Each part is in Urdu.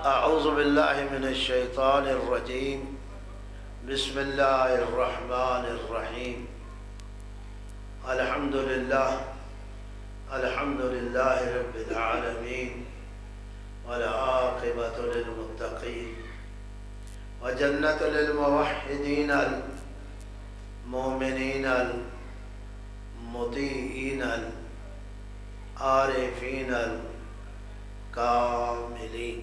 اعوذ باللہ من الشیطان الرجیم بسم اللہ الرحمن الرحیم الحمدللہ رب العالمین والعاقبۃ للمتقین وجنت للموحدین المؤمنین المطیعین العارفین الکاملین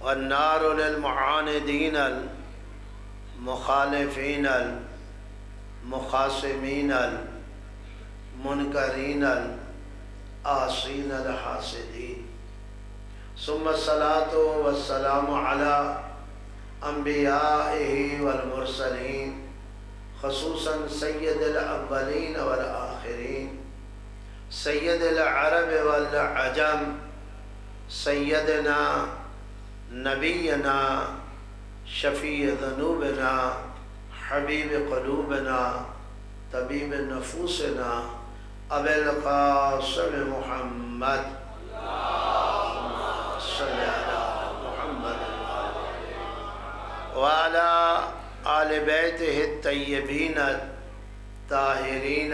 والنار للمعاندین المخالفین المخاصمین المنکرین العاصین الحاسدین ثم الصلاة والسلام علی انبیائہ والمرسلین خصوصا سید الاولین والآخرین سید العرب والعجم سیدنا نبینا شفیع ذنوبنا حبیب قلوبنا طبیب نفوسنا ابی القاسم محمد صلی علی محمد وعلی آل بیتہ الطیبین الطاہرین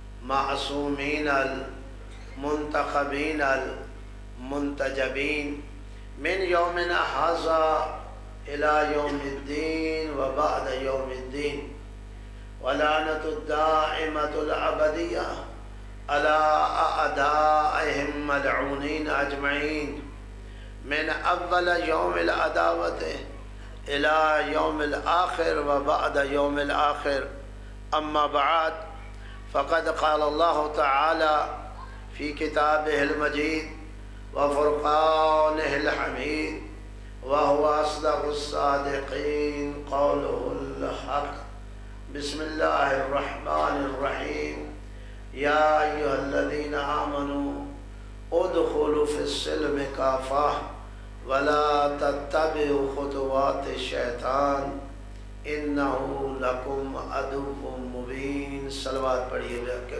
المعصومین المنتخبین المنتجبین من یومنا ھذا الى یوم الدین وبعد یوم الدین ولعنۃ الدائمۃ الابدیہ علی اعدائہم ملعونین اجمعین من اول یوم العداوۃ الى یوم الآخر وبعد یوم الآخر اما بعد فقد قال اللہ تعالی فی کتابہ المجید وفرقانہ الحمید وهو أصدق الصادقين قوله الحق بسم الله الرحمن الرحيم يا أيها الذين آمنوا ادخلوا في السلم كافة ولا تتبعوا خطوات الشيطان إنه لكم عدو مبين صلوات پڑھیے کہ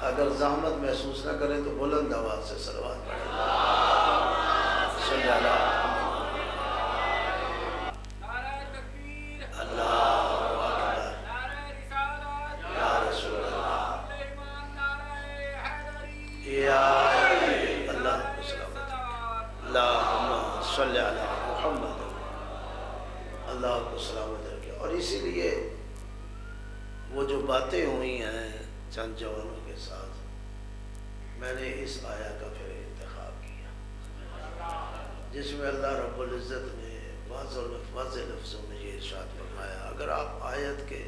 اگر زحمت محسوس نہ کریں تو بلند آواز سے صلوات پڑھیں صلی اللہ اکبر یا رسول اللہ یا اللہ اللہم صلی علی محمد اللہ کو سلامت رکھے۔ اور اسی لیے وہ جو باتیں ہوئی ہیں چند جوانوں کے ساتھ، میں نے اس آیہ کا پھر انتخاب کیا جس میں اللہ رب العزت نے واضح لفظوں میں یہ ارشاد فرمایا۔ اگر آپ آیت کے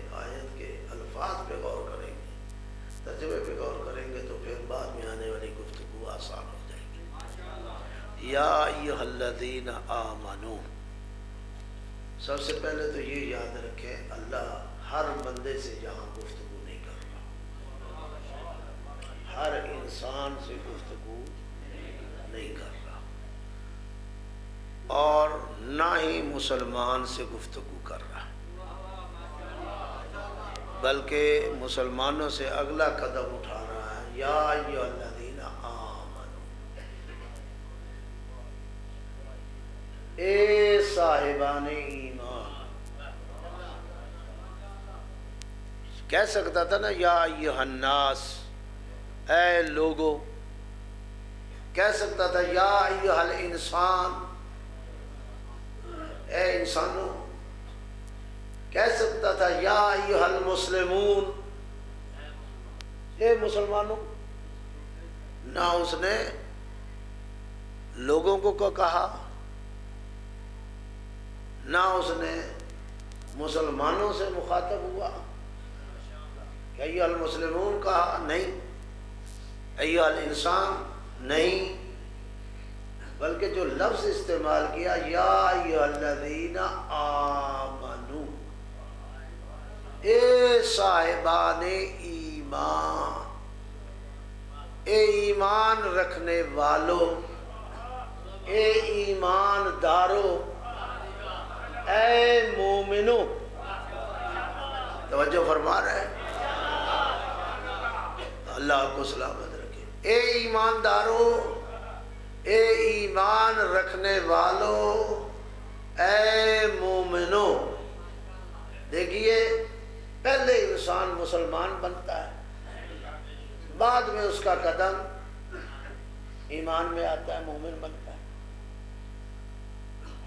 الفاظ پہ غور کریں گے، ترجمے پہ غور کریں گے تو پھر بعد میں آنے والی گفتگو آسان ہو جائے گی۔ یا ایھا الذین آمنو، سب سے پہلے تو یہ یاد رکھیں اللہ ہر بندے سے یہاں گفتگو نہیں کر رہا، ہر انسان سے گفتگو نہیں کر رہا، اور نہ ہی مسلمان سے گفتگو کر رہا، بلکہ مسلمانوں سے اگلا قدم اٹھا رہا ہے۔ یا ایھا الذین آمنو، اے صاحبان ایمان۔ کہہ سکتا تھا نا یا ایھا الناس، اے لوگو، کہہ سکتا تھا یا ایھا الانسان، اے انسانوں، کہہ سکتا تھا یا ایھا المسلمون، اے مسلمانوں۔ نہ اس نے لوگوں کو کہا، نہ اس نے مسلمانوں سے مخاطب ہوا کہ ایھا المسلمون کہا، نہیں، ایھا الانسان نہیں، بلکہ جو لفظ استعمال کیا یا ایھا الذین آمنو، اے صاحبان ایمان، اے ایمان رکھنے والوں، اے ایمان دارو، اے مومنو۔ توجہ فرما رہے ہیں اللہ کو سلامت رکھے۔ اے ایماندارو، اے ایمان رکھنے والو، اے مومنو۔ دیکھیے پہلے انسان مسلمان بنتا ہے، بعد میں اس کا قدم ایمان میں آتا ہے، مومن بنتا ہے۔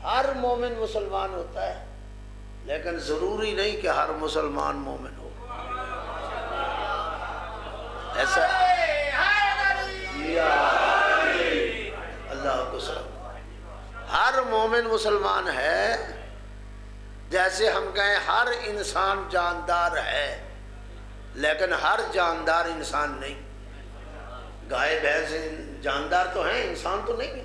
ہر مومن مسلمان ہوتا ہے، لیکن ضروری نہیں کہ ہر مسلمان مومن ہو۔ ایسا اللہ کو سلام۔ ہر مومن مسلمان ہے، جیسے ہم کہیں ہر انسان جاندار ہے، لیکن ہر جاندار انسان نہیں۔ گائے بھینس جاندار تو ہیں، انسان تو نہیں ہے۔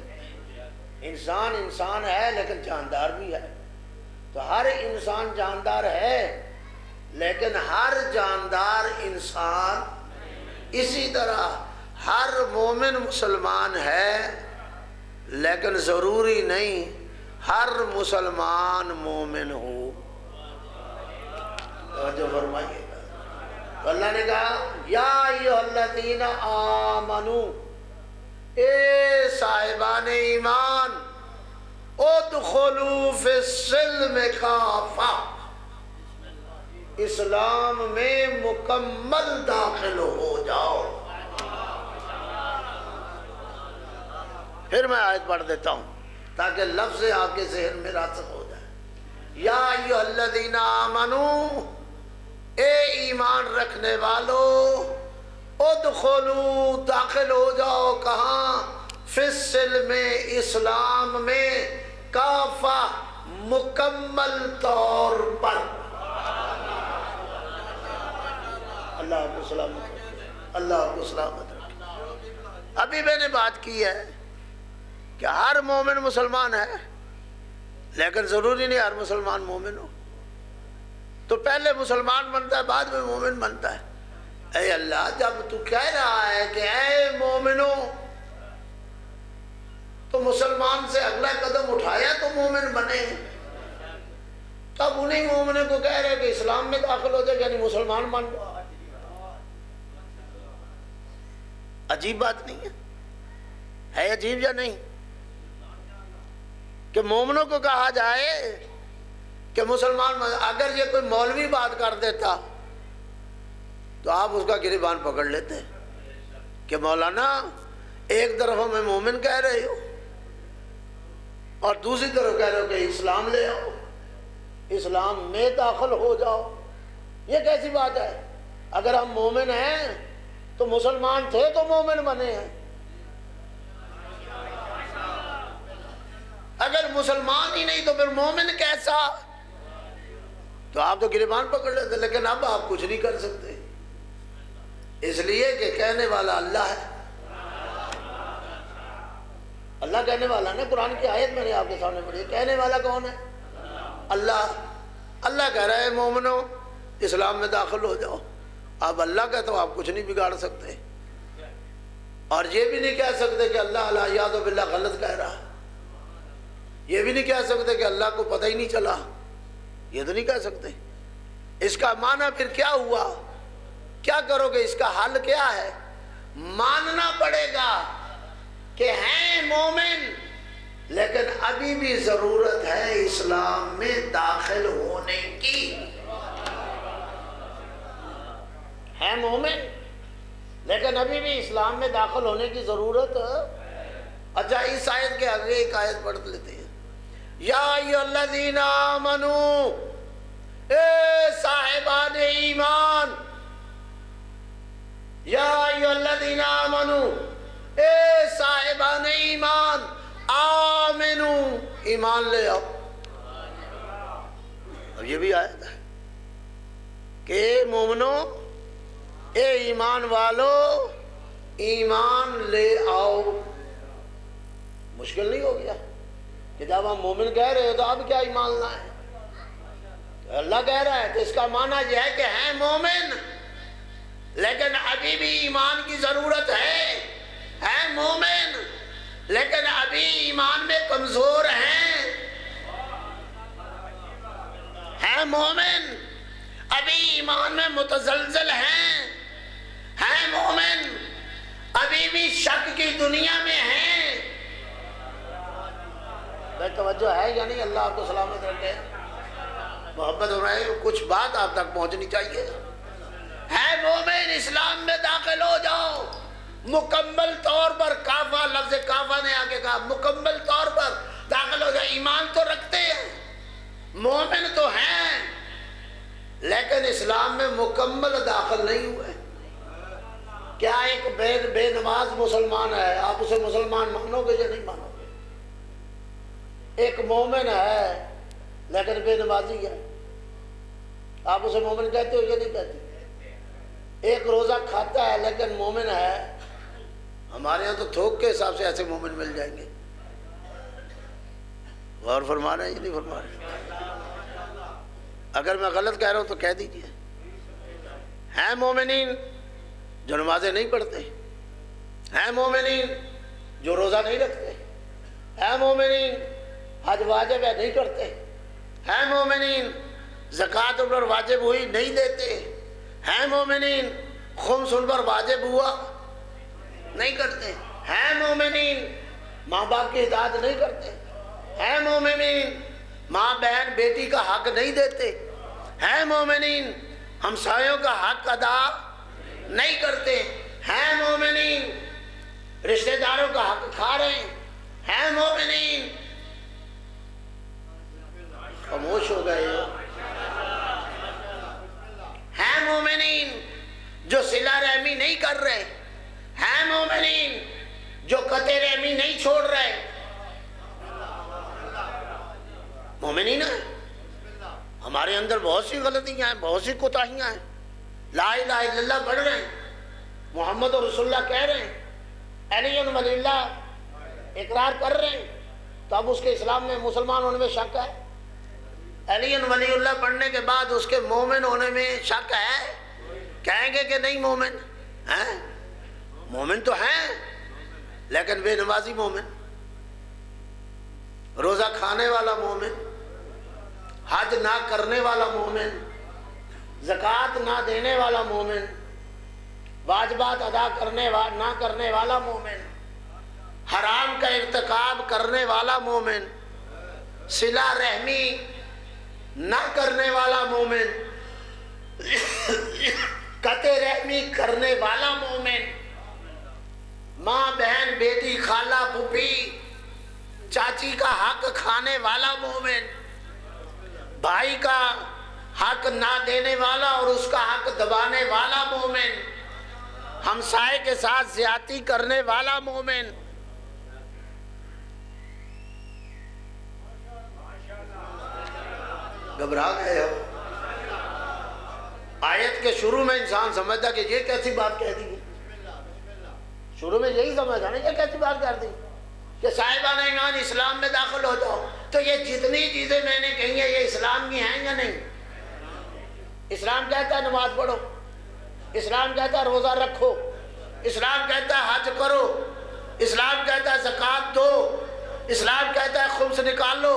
انسان ہے لیکن جاندار بھی ہے۔ تو ہر انسان جاندار ہے، لیکن ہر جاندار انسان۔ اسی طرح ہر مومن مسلمان ہے، لیکن ضروری نہیں ہر مسلمان مومن ہو۔ توجہ فرمائیے گا۔ تو اللہ نے کہا یا ایھا الذین آمنو، اے صاحبان ایمان، ادخلوا فی السلم کافہ، اسلام میں مکمل داخل ہو جاؤ۔ پھر میں آیت پڑھ دیتا ہوں تاکہ لفظ آپ کے ذہن میں راسخ ہو جائے۔ یا ایھا الذین آمنو، اے ایمان رکھنے والو، ادخلوا داخل ہو جاؤ، کہاں؟ فی السلم اسلام میں، کافہ مکمل طور پر۔ اللہ کو سلامت رکھے، اللہ کو سلامت رکھے۔ ابھی میں نے بات کی ہے کہ ہر مومن مسلمان ہے، لیکن ضروری نہیں ہر مسلمان مومن ہو۔ تو پہلے مسلمان بنتا ہے، بعد میں مومن بنتا ہے۔ اے اللہ، جب تو کہہ رہا ہے کہ اے مومنو، تو مسلمان سے اگلا قدم اٹھایا تو مومن بنے۔ تب انہیں مومنوں کو کہہ رہے کہ اسلام میں داخل ہو جائے، یعنی مسلمان بن جاؤ۔ عجیب بات نہیں ہے عجیب یا نہیں کہ مومنوں کو کہا جائے کہ مسلمان۔ اگر یہ کوئی مولوی بات کر دیتا تو آپ اس کا گریبان پکڑ لیتے کہ مولانا ایک طرف ہمیں مومن کہہ رہے ہو اور دوسری طرف کہہ رہے ہو کہ اسلام لے آؤ، اسلام میں داخل ہو جاؤ۔ یہ کیسی بات ہے؟ اگر ہم مومن ہیں تو مسلمان تھے تو مومن بنے ہیں، اگر مسلمان ہی نہیں تو پھر مومن کیسا؟ تو آپ تو گریبان پکڑ لیتے، لیکن اب آپ کچھ نہیں کر سکتے، اس لیے کہ کہنے والا اللہ ہے۔ اللہ کہنے والا نا، قرآن کی آیت میں نے آپ کے سامنے پڑھی، کہنے والا کون ہے؟ اللہ۔ اللہ کہہ رہا ہے مومنو اسلام میں داخل ہو جاؤ۔ اب اللہ کا تو آپ کچھ نہیں بگاڑ سکتے، اور یہ بھی نہیں کہہ سکتے کہ اللہ العیاذ باللہ غلط کہہ رہا، یہ بھی نہیں کہہ سکتے کہ اللہ کو پتہ ہی نہیں چلا، یہ تو نہیں کہہ سکتے۔ اس کا معنی پھر کیا ہوا؟ کیا کرو گے؟ اس کا حل کیا ہے؟ ماننا پڑے گا کہ ہیں مومن، لیکن ابھی بھی ضرورت ہے اسلام میں داخل ہونے کی۔ ہے مومن لیکن ابھی بھی اسلام میں داخل ہونے کی ضرورت ہے۔ اچھا، اس آیت کے آگے ایک آیت پڑھ لیتے ہیں۔ یا ایھا الذین آمنو، اے صاحبان ایمان، یا ایھا الذین آمنو، اے صاحبان ایمان، آمنو، ایمان لے آؤ۔ اب یہ بھی آیت ہے کہ مومنو، اے ایمان والو، ایمان لے آؤ۔ مشکل نہیں ہو گیا کہ جب ہم مومن کہہ رہے ہو تو اب کیا ایمان لائیں؟ اللہ کہہ رہا ہے تو اس کا معنی یہ ہے کہ ہیں مومن لیکن ابھی بھی ایمان کی ضرورت ہے مومن لیکن ابھی ایمان میں کمزور ہیں مومن ابھی ایمان میں متزلزل ہیں ہیں مومن ابھی بھی شک کی دنیا میں ہیں؟ بھائی توجہ ہے یا نہیں؟ اللہ آپ کو سلامت رکھے، محبت ہو رہا ہے، کچھ بات آپ تک پہنچنی چاہیے۔ ہے مومن اسلام میں داخل ہو جاؤ، مکمل طور پر، کافہ لفظ کافہ نے آگے کہا مکمل طور پر داخل ہو جاؤ۔ ایمان تو رکھتے ہیں، مومن تو ہیں، لیکن اسلام میں مکمل داخل نہیں ہوئے۔ کیا ایک بے نماز مسلمان ہے، آپ اسے مسلمان مانو گے یا نہیں مانو گے؟ ایک مومن ہے لیکن بے نمازی ہے، آپ اسے مومن کہتے ہو یا نہیں کہتے؟ ایک روزہ کھاتا ہے لیکن مومن ہے، ہمارے ہاں تو تھوک کے حساب سے ایسے مومن مل جائیں گے۔ غور فرما رہے ہیں یا نہیں فرما رہے؟ اگر میں غلط کہہ رہا ہوں تو کہہ دیجئے۔ ہیں مومنین جو نمازیں نہیں پڑھتے، ہیں مومنین جو روزہ نہیں رکھتے، ہیں مومنین حج واجب ہے نہیں کرتے، ہیں مومنین زکوٰۃ ان پر واجب ہوئی نہیں دیتے، ہیں مومنین خمس ان پر واجب ہوا نہیں کرتے، ہیں مومنین ماں باپ کی اطاعت نہیں کرتے، ہیں مومنین ماں بہن بیٹی کا حق نہیں دیتے، ہیں مومنین ہمسایوں کا حق ادا نہیں کرتے، ہیں مومنین رشتہ داروں کا حق کھا رہے ہیں مومنین۔ خاموش ہو گئے ہو؟ ہیں مومنین جو صلہ رحمی نہیں کر رہے، ہیں مومنین جو قطع رحمی نہیں چھوڑ رہے، مومنین ہیں۔ ہمارے اندر بہت سی غلطیاں ہیں، بہت سی کوتاہیاں ہیں، لا الہ الا اللہ پڑھ رہے ہیں، محمد رسول اللہ کہہ رہے ہیں، علی ولی اللہ اقرار کر رہے ہیں، تو اب اس کے اسلام میں مسلمان ہونے میں شک ہے؟ علی ولی اللہ پڑھنے کے بعد اس کے مومن ہونے میں شک ہے؟ کہیں گے کہ نہیں مومن ہیں؟ مومن تو ہیں لیکن بے نمازی مومن، روزہ کھانے والا مومن، حج نہ کرنے والا مومن، زکوٰۃ نہ دینے والا مومن، واجبات ادا نہ کرنے والا مومن، حرام کا ارتکاب کرنے والا مومن، صلہ رحمی نہ کرنے والا مومن، قطع رحمی کرنے والا مومن، ماں بہن بیٹی خالہ پھوپھی چاچی کا حق کھانے والا مومن، بھائی کا حق نہ دینے والا اور اس کا حق دبانے والا مومن، ہمسائے کے ساتھ زیادتی کرنے والا مومن۔ گھبرا گئے ہو؟ آیت کے شروع میں انسان سمجھتا کہ یہ کیسی بات کہہ دی، شروع میں یہی سمجھا نا یہ کیسی بات کر دی کہ صاحبان ایمان اسلام میں داخل ہو جاؤ، تو یہ جتنی چیزیں میں نے کہی ہیں یہ اسلام کی ہیں یا نہیں؟ اسلام کہتا ہے نماز پڑھو، اسلام کہتا ہے روزہ رکھو، اسلام کہتا ہے حج کرو، اسلام کہتا ہے زکوٰۃ دو، اسلام کہتا ہے خمس نکال لو،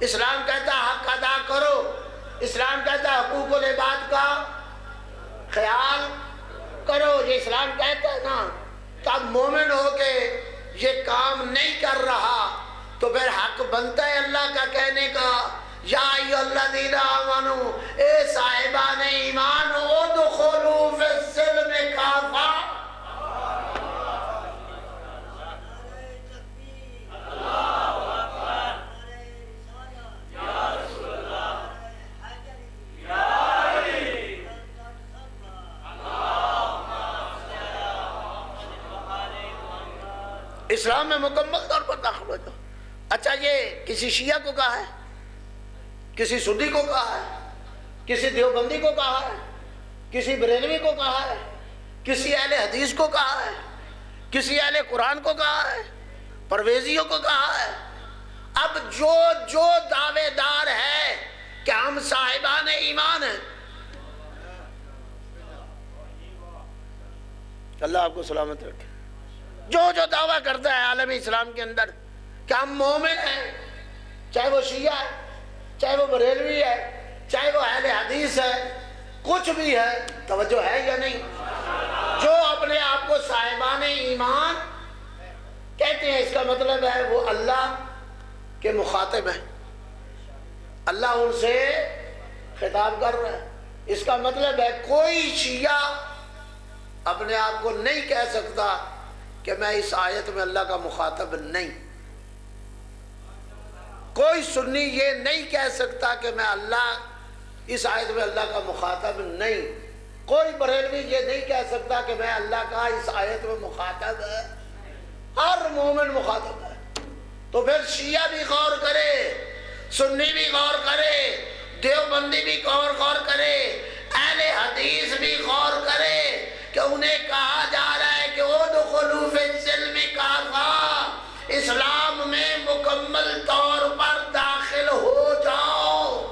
اسلام کہتا ہے حق ادا کرو، اسلام کہتا ہے حقوق العباد کا خیال کرو، یہ اسلام کہتا ہے نا۔ تب مومن ہو کے یہ کام نہیں کر رہا تو پھر حق بنتا ہے اللہ کا کہنے کا یا ایھا الذین آمنوا، اے صاحبان ایمان ادخلوا فی السلم کافہ۔ اسلام میں مکمل طور پر داخل ہو جاؤ۔ اچھا یہ کسی شیعہ کو کہا ہے، کسی سنی کو کہا ہے، کسی دیوبندی کو کہا ہے، کسی بریلوی کو کہا ہے، کسی اہل حدیث کو کہا ہے، کسی اہل قرآن کو کہا ہے، پرویزیوں کو کہا ہے۔ اب جو دعوے دار ہے کہ ہم صاحبان ایمان ہیں، اللہ آپ کو سلامت رکھے، جو دعویٰ کرتا ہے عالم اسلام کے اندر کہ ہم مومن ہیں، چاہے وہ شیعہ ہے، چاہے وہ بریلوی ہے، چاہے وہ اہل حدیث ہے، کچھ بھی ہے، توجہ ہے یا نہیں؟ جو اپنے آپ کو صاحبان ایمان کہتے ہیں، اس کا مطلب ہے وہ اللہ کے مخاطب ہیں، اللہ ان سے خطاب کر رہا ہے۔ اس کا مطلب ہے کوئی شیعہ اپنے آپ کو نہیں کہہ سکتا کہ میں اس آیت میں اللہ کا مخاطب نہیں، کوئی سنی یہ نہیں کہہ سکتا کہ میں اس آیت میں اللہ کا مخاطب نہیں، کوئی بریلوی یہ نہیں کہہ سکتا کہ میں اللہ کا اس آیت میں مخاطب ہے۔ ہر مومن مخاطب ہے۔ تو پھر شیعہ بھی غور کرے، سنی بھی غور کرے، دیوبندی بھی غور کرے، اہل حدیث بھی غور کرے کہ انہیں کہا جا رہا ہے کہ ادخلوا فی السلم کافہ، اسلام میں مکمل طور پر داخل ہو جاؤ۔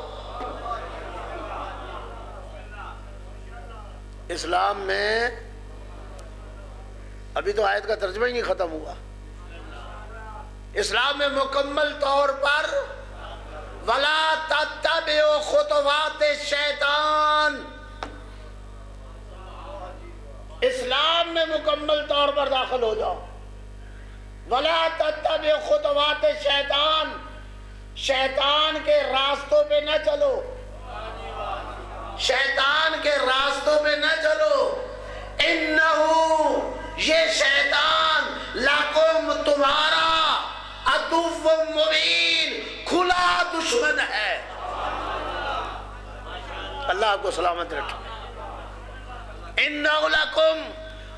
اسلام میں ابھی تو آیت کا ترجمہ ہی نہیں ختم ہوا، اسلام میں مکمل طور پر وَلَا تَتَّبِعُوا خُطُوَاتِ الشَّیطان، اسلام میں مکمل طور پر داخل ہو جاؤ۔ وَلَا تَتَّبِعُوا خُطُوَاتِ الشَّیطان، شیطان کے راستوں پہ نہ چلو، شیطان کے راستوں پہ نہ چلو۔ اِنَّهُ، یہ شیطان لَکُمْ، تمہارا عدو مبین، کھلا دشمن ہے۔ اللہ آپ کو سلامت رکھے۔ اِنَّهُ لَكُمْ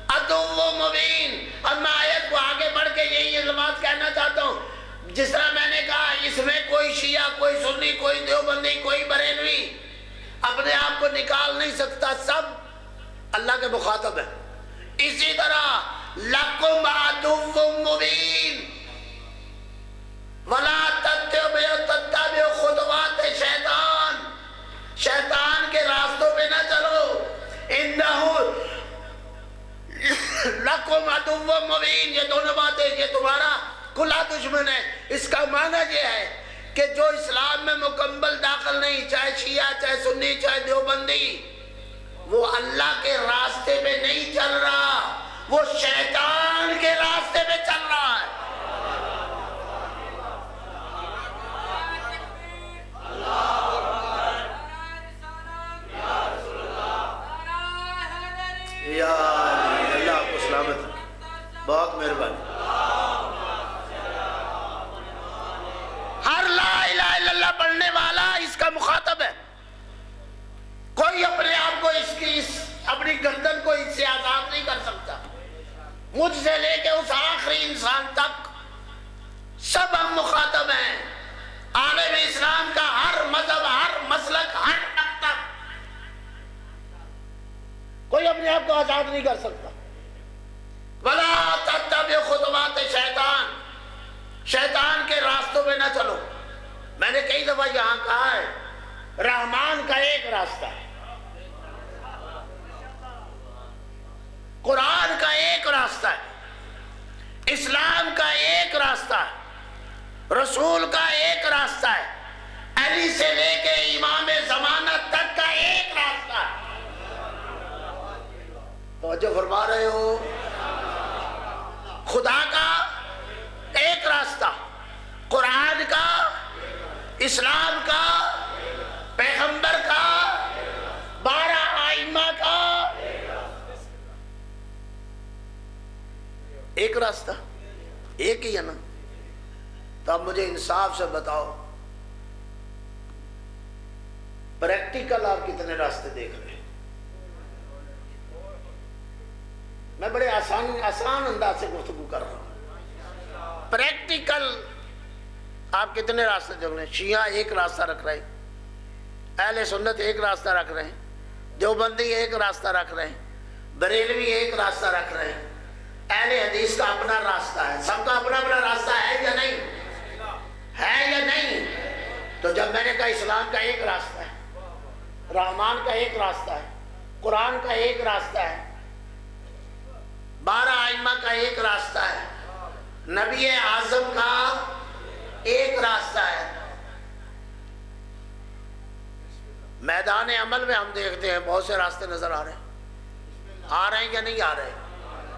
عدو مبین۔ اب میں آیت کو آگے بڑھ کے یہی الفاظ کہنا چاہتا ہوں، جس طرح میں نے کہا اس میں کوئی شیعہ، کوئی سنی، کوئی دیوبندی، کوئی بریلوی اپنے آپ کو نکال نہیں سکتا، سب اللہ کے مخاطب ہیں۔ اسی طرح لَكُمْ عَدُوٌّ مُّبِينٌ وَلَا تَتَّبِعُوا خُطُوَاتِ الشَّیطان، شیطان کے راستوں پہ نہ چلو۔ اِنَّهُ لَكُمْ عَدُوٌّ مُّبِينٌ، یہ دونوں باتیں، یہ تمہارا کھلا دشمن ہے۔ اس کا معنی یہ ہے کہ جو اسلام میں مکمل داخل نہیں، چاہے شیعہ، چاہے سنی، چاہے دیوبندی، وہ اللہ کے راستے پہ نہیں چل رہا، وہ شیطان کے راستے پہ چل رہا ہے۔ یا اللہ آپ کو سلامت رکھے، بہت مہربانی۔ ہر لا الہ الا اللہ پڑھنے والا اس کا مخاطب ہے۔ کوئی اپنے آپ کو اپنی گردن کو اس سے آزاد نہیں کر سکتا۔ مجھ سے لے کے اس آخری انسان تک سب ہم مخاطب ہیں۔ عالم اسلام کا ہر مذہب، ہر مسلک، ہر مکتب، کوئی اپنے آپ کو آزاد نہیں کر سکتا۔ وَلَا تَتَّبِعُوا خُطُوَاتِ الشَّیطان، شیطان کے راستوں پہ نہ چلو۔ میں نے کئی دفعہ یہاں کہا ہے، رحمان کا ایک راستہ ہے، قرآن کا ایک راستہ ہے، اسلام کا ایک راستہ ہے، رسول کا ایک راستہ ہے، علی سے لے کے امام زمانہ تک کا ایک راستہ ہے۔ توجہ فرما رہے ہو؟ خدا کا ایک راستہ، قرآن کا، اسلام کا، پیغمبر کا، 12 ائمہ کا ایک راستہ، ایک ہی ہے نا؟ تو اب مجھے انصاف سے بتاؤ، پریکٹیکل آپ کتنے راستے دیکھ رہے ہیں؟ میں بڑے آسان انداز سے گفتگو کر رہا ہوں۔ پریکٹیکل آپ کتنے راستے دیکھ رہے ہیں؟ شیعہ ایک راستہ رکھ رہے ہیں، اہل سنت ایک راستہ رکھ رہے ہیں، دیوبندی ایک راستہ رکھ رہے ہیں، بریلوی ایک راستہ رکھ رہے ہیں، اہل حدیث کا اپنا راستہ ہے۔ سب کا اپنا اپنا راستہ ہے یا نہیں؟ ہے یا نہیں؟ تو جب میں نے کہا اسلام کا ایک راستہ ہے، رحمان کا ایک راستہ ہے، قرآن کا ایک راستہ ہے، 12 ائمہ کا ایک راستہ ہے، نبی اعظم کا ایک راستہ ہے، میدان عمل میں ہم دیکھتے ہیں بہت سے راستے نظر آ رہے ہیں۔ آ رہے ہیں یا نہیں آ رہے؟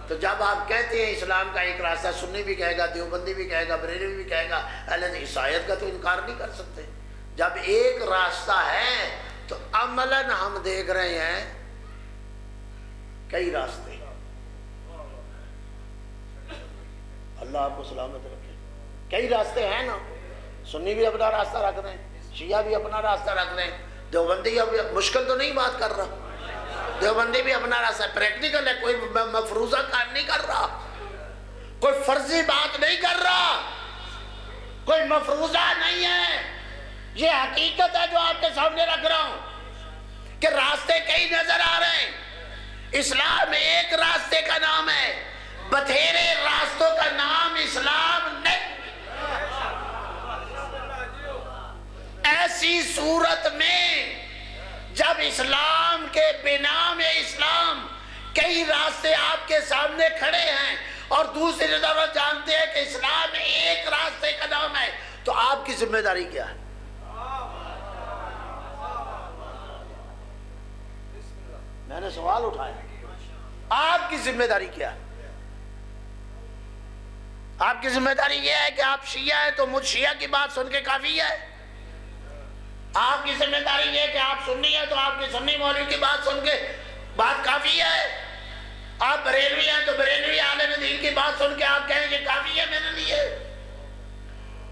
تو جب آپ کہتے ہیں اسلام کا ایک راستہ، سنی بھی کہے گا، دیوبندی بھی کہے گا، بریلوی بھی کہے گا، اہل عیسائیت کا تو انکار نہیں کر سکتے۔ جب ایک راستہ ہے تو عملاً ہم دیکھ رہے ہیں کئی راستے۔ اللہ آپ کو سلامت رکھے۔ کئی راستے ہیں نا، سنی بھی اپنا راستہ رکھ رہے ہیں، شیعہ بھی اپنا راستہ رکھ رہے ہیں، دیوبندی اب مشکل تو نہیں بات کر رہا، دیوبندی بھی اپنا راستہ پریکٹیکل ہے، کوئی مفروضہ کام نہیں کر رہا، کوئی فرضی بات نہیں کر رہا، کوئی مفروضہ نہیں ہے، یہ حقیقت ہے جو آپ کے سامنے رکھ رہا ہوں کہ راستے کئی نظر آ رہے ہیں۔ اسلام ایک راستے کا نام ہے، بتھیرے راستوں کا نام اسلام نہیں۔ ایسی صورت میں جب اسلام کے بنا میں اسلام کئی راستے آپ کے سامنے کھڑے ہیں اور دوسری طرف جانتے ہیں کہ اسلام ایک راستے کا نام ہے، تو آپ کی ذمہ داری کیا ہے؟ میں نے سوال اٹھایا، آپ کی ذمہ داری کیا ہے؟ آپ کی ذمہ داری یہ ہے کہ آپ شیعہ ہیں تو مجھ شیعہ کی بات سن کے کافی ہے؟ آپ کی ذمہ داری یہ ہے کہ آپ سنی ہیں تو آپ کی سنی مولوی کی بات سن کے بات کافی ہے؟ آپ بریلوی ہیں تو بریلوی عالم دین کی بات سن کے آپ کہیں کہ کافی ہے میرے لیے؟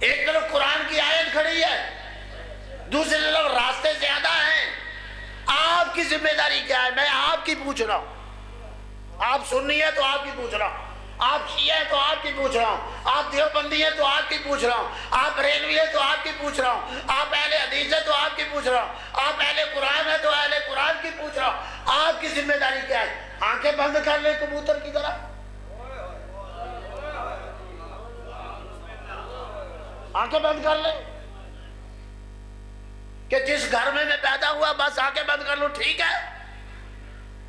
ایک طرف قرآن کی آیت کھڑی ہے، دوسری طرف راستے زیادہ ہیں، آپ کی ذمہ داری کیا ہے؟ میں آپ کی پوچھ رہا ہوں۔ آپ سنی ہے تو آپ کی پوچھ رہا ہوں، آپ شیعہ ہے تو آپ کی پوچھ رہا ہوں، آپ دیوبندی ہے تو آپ کی پوچھ رہا ہوں، آپ بریلوی ہے تو آپ کی پوچھ رہا ہوں، آپ اہل حدیث ہے تو آپ کی پوچھ رہا ہوں، آپ اہل قرآن ہے تو اہل قرآن کی پوچھ رہا ہوں۔ آپ کی ذمہ داری کیا ہے؟ آنکھیں بند کر لیں کبوتر کی طرح؟ آنکھیں بند کر لیں کہ جس گھر میں پیدا ہوا بس آنکھیں بند کر لوں، ٹھیک ہے؟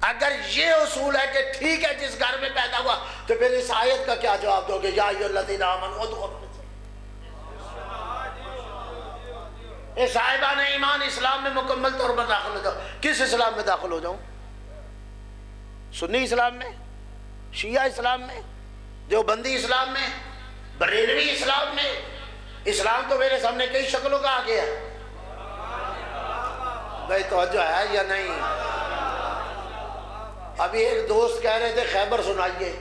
اگر یہ اصول ہے کہ ٹھیک ہے جس گھر میں پیدا ہوا، تو پھر اس آیت کا کیا جواب دو گے؟ یا ایھا الذین آمنوا ادخلوا اے صاحبان ایمان، اسلام میں مکمل طور پر داخل ہو جاؤ۔ کس اسلام میں داخل ہو جاؤں؟ سنی اسلام میں، شیعہ اسلام میں، دیوبندی اسلام میں، بریلوی اسلام میں؟ اسلام تو میرے سامنے کئی شکلوں کا آ گیا، بھائی توجہ ہے یا نہیں؟ ابھی ایک دوست کہہ رہے تھے خیبر سنائیے،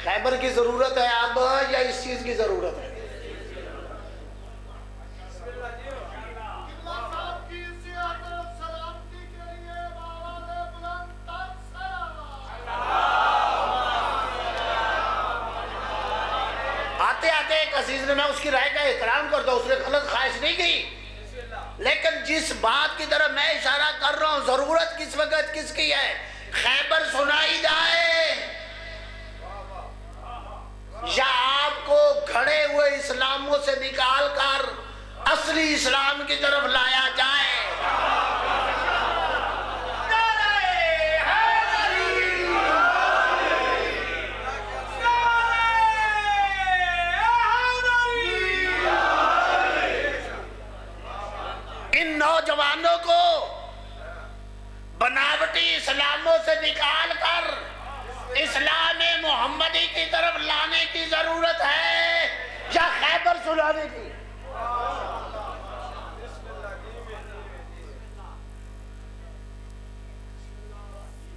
خیبر کی ضرورت ہے اب یا اس چیز کی ضرورت ہے؟ آتے آتے ایک عزیز نے، میں اس کی رائے کا احترام کرتا ہوں، اس نے غلط خواہش نہیں کی، لیکن جس بات کی طرف میں اشارہ کر رہا ہوں، ضرورت کس وقت کس کی ہے؟ خیبر سنائی جائے یا آپ کو گھڑے ہوئے اسلاموں سے نکال کر اصلی اسلام کی طرف لایا جائے؟ ان نوجوانوں کو بناوٹی اسلاموں سے نکال کر اسلام محمدی کی طرف لانے کی ضرورت ہے یا خیبر سنانے کی؟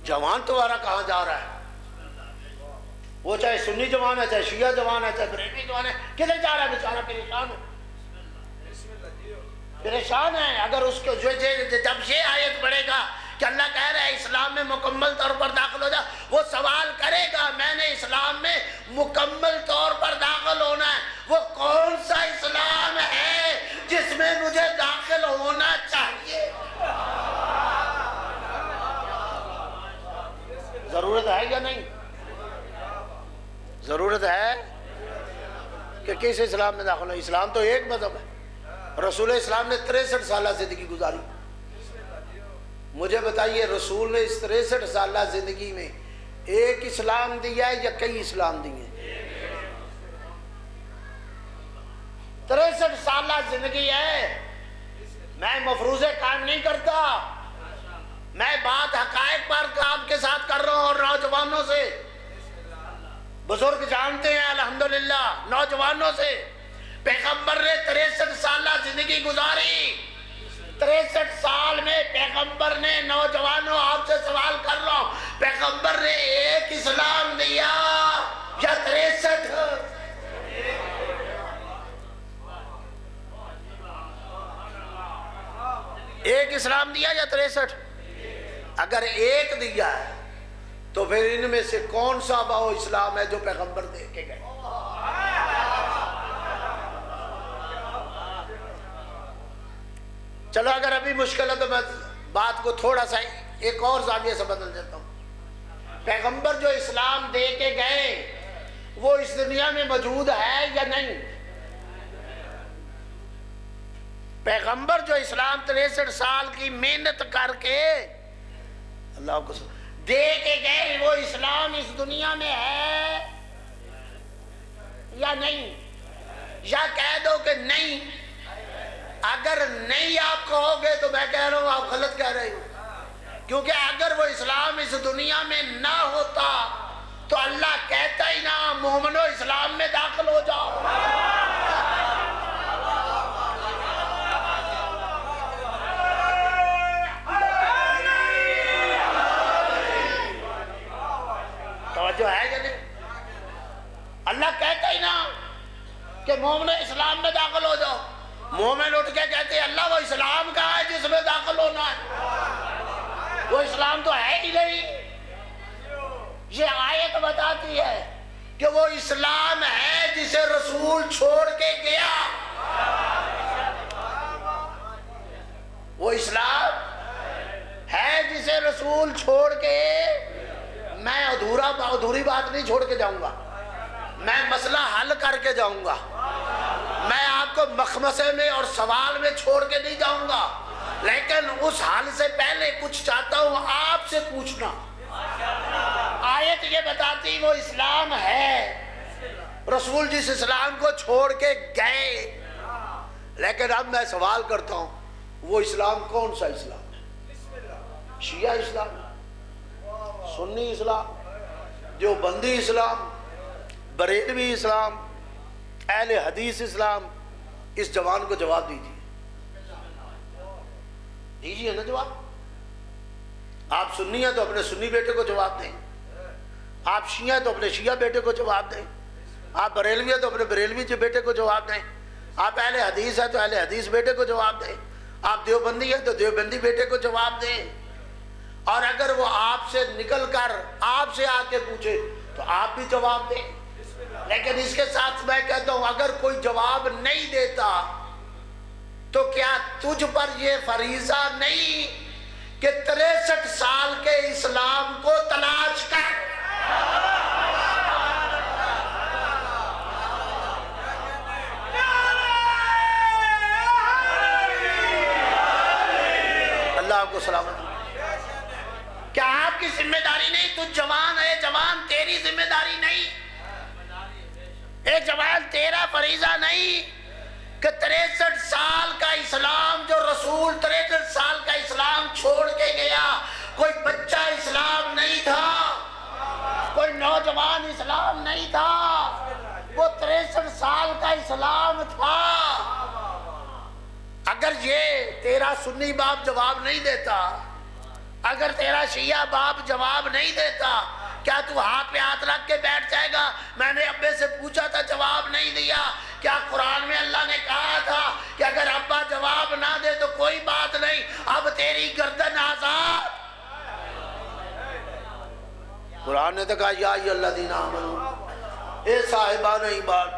جوان تمہارا کہاں جا رہا ہے؟ وہ چاہے سنی جوان ہے، چاہے شیعہ جوان ہے، چاہے بریلوی جوان ہے، کدھر جا رہا ہے بیچارہ؟ پریشان ہے، پریشان ہے۔ اگر اس کو جب یہ آیت پڑھے گا کہ اللہ کہہ رہا ہے اسلام میں مکمل طور پر داخل ہو جا، وہ سوال کرے گا میں نے اسلام میں مکمل طور پر داخل ہونا ہے، وہ کون سا اسلام ہے جس میں مجھے داخل ہونا چاہیے؟ ضرورت ہے یا نہیں؟ ضرورت ہے کہ کس اسلام میں داخل ہو؟ اسلام تو ایک مذہب ہے، رسول اسلام نے 63 سالہ زندگی گزاری۔ مجھے بتائیے رسول نے اس 63 سالہ زندگی میں ایک اسلام دیا ہے یا کئی اسلام دیے؟ 63 سالہ زندگی ہے۔ میں مفروضے قائم نہیں کرتا، میں بات حقائق پر آپ کے ساتھ کر رہا ہوں اور نوجوانوں سے، بزرگ جانتے ہیں الحمدللہ، نوجوانوں سے۔ پیغمبر نے 63 سالہ زندگی گزاری، 63 سال میں پیغمبر نے، نوجوانوں آپ سے سوال کر رہا ہوں، پیغمبر نے ایک اسلام دیا یا 63؟ ایک اسلام دیا یا 63؟ اگر ایک دیا ہے تو پھر ان میں سے کون سا وہ اسلام ہے جو پیغمبر دے کے گئے؟ چلو اگر ابھی مشکل ہے تو میں بات کو تھوڑا سا ایک اور زاویے سے بدل دیتا ہوں۔ پیغمبر جو اسلام دے کے گئے وہ اس دنیا میں موجود ہے یا نہیں؟ پیغمبر جو اسلام 63 سال کی محنت کر کے اللہ کو دے کے گئے، وہ اسلام اس دنیا میں ہے یا نہیں؟ یا کہہ دو کہ نہیں۔ اگر نہیں آپ کہو گے تو میں کہہ رہا ہوں آپ غلط کہہ رہے ہو، کیونکہ اگر وہ اسلام اس دنیا میں نہ ہوتا تو اللہ کہتا ہی نہ مومنو اسلام میں داخل ہو جاؤ۔ توجہ ہے کہ نہیں؟ اللہ کہتا ہی نا کہ مومن اسلام میں داخل ہو جاؤ، مومن اٹھ کے کہتے ہیں اللہ وہ اسلام کہاں ہے جس میں داخل ہونا ہے؟ وہ اسلام تو ہے ہی نہیں۔ یہ آیت بتاتی ہے کہ وہ اسلام ہے جسے رسول چھوڑ کے گیا، وہ اسلام ہے جسے رسول چھوڑ کے، میں ادھوری بات نہیں چھوڑ کے جاؤں گا، میں مسئلہ حل کر کے جاؤں گا، میں آپ کو مخمسے میں اور سوال میں چھوڑ کے نہیں جاؤں گا، لیکن اس حال سے پہلے کچھ چاہتا ہوں آپ سے پوچھنا۔ آیت یہ بتاتی وہ اسلام ہے، رسول جس اسلام کو چھوڑ کے گئے، لیکن اب میں سوال کرتا ہوں وہ اسلام کون سا اسلام ہے؟ شیعہ اسلام، سنی اسلام، دیوبندی اسلام، بریلوی اسلام، اہل حدیث اسلام؟ اس جوان کو جواب دیجیے نا جواب۔ آپ سنی ہیں تو اپنے سنی بیٹے کو جواب دیں، آپ شیعہ ہیں تو اپنے شیعہ بیٹے کو جواب دیں، آپ بریلوی ہیں تو اپنے بریلوی بیٹے کو جواب دیں، آپ اہل حدیث ہیں تو اہل حدیث بیٹے کو جواب دیں، آپ دیوبندی ہیں تو دیوبندی بیٹے کو جواب دیں۔ اور اگر وہ آپ سے نکل کر آپ سے آ کے پوچھے تو آپ بھی جواب دیں۔ لیکن اس کے ساتھ میں کہتا ہوں اگر کوئی جواب نہیں دیتا تو کیا تجھ پر یہ فریضہ نہیں کہ 63 سال کے اسلام کو تلاش کر؟ اللہ آپ کو سلامت۔ کیا آپ کی ذمہ داری نہیں؟ تو جوان ہے، جوان تیری ذمہ داری نہیں؟ اے جوان تیرا فریضہ نہیں کہ 63 سال کا اسلام جو رسول 63 سال کا اسلام چھوڑ کے گیا، کوئی بچہ اسلام نہیں تھا، کوئی نوجوان اسلام نہیں تھا، وہ 63 سال کا اسلام تھا۔ اگر یہ تیرا سنی باپ جواب نہیں دیتا، اگر تیرا شیعہ باپ جواب نہیں دیتا، کیا تو ہاتھ پہ ہاتھ رکھ کے بیٹھ جائے گا میں نے ابے سے پوچھا تھا جواب نہیں دیا؟ کیا قرآن میں اللہ نے کہا تھا کہ اگر ابا جواب نہ دے تو کوئی بات نہیں، اب تیری گردن آزاد؟ قرآن نے تو کہا یا الذین آمنوا، اے صاحبان ایمان،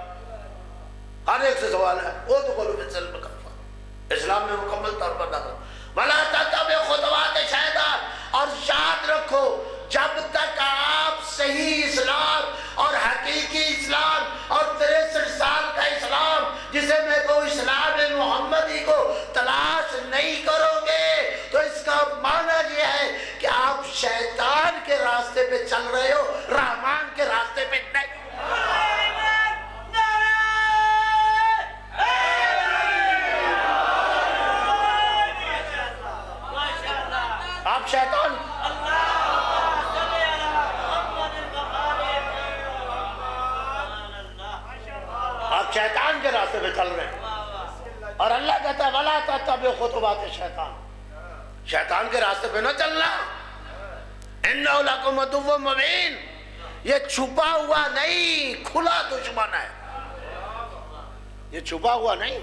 ہر ایک سے سوال ہے، وہ تو بولو بالسلم کفا، اسلام میں مکمل طور پر داخل وَلَا تَتَّبِعْ خُطُوَاتِ الشَّیطان۔ اور یاد رکھو جب تک آپ صحیح اسلام اور حقیقی اسلام اور 63 سال کا اسلام جسے میں کو اسلام محمدی کو تلاش نہیں کرو گے تو اس کا معنی یہ ہے کہ آپ شیطان کے راستے پہ چل رہے ہو، رحمان کے راستے پہ نہیں۔ آپ شیطان شیطان کے راستے پہ چل رہے ہیں، اور اللہ کہتا ہے وَلَا تَتَّبِعُوا خُطُوَاتِ الشَّيْطَانِ، شیطان کے راستے پہ نہ چلنا، إِنَّهُ لَكُمْ عَدُوٌّ مُبِينٌ، یہ چھپا ہوا نہیں کھلا دشمن ہے، یہ چھپا ہوا نہیں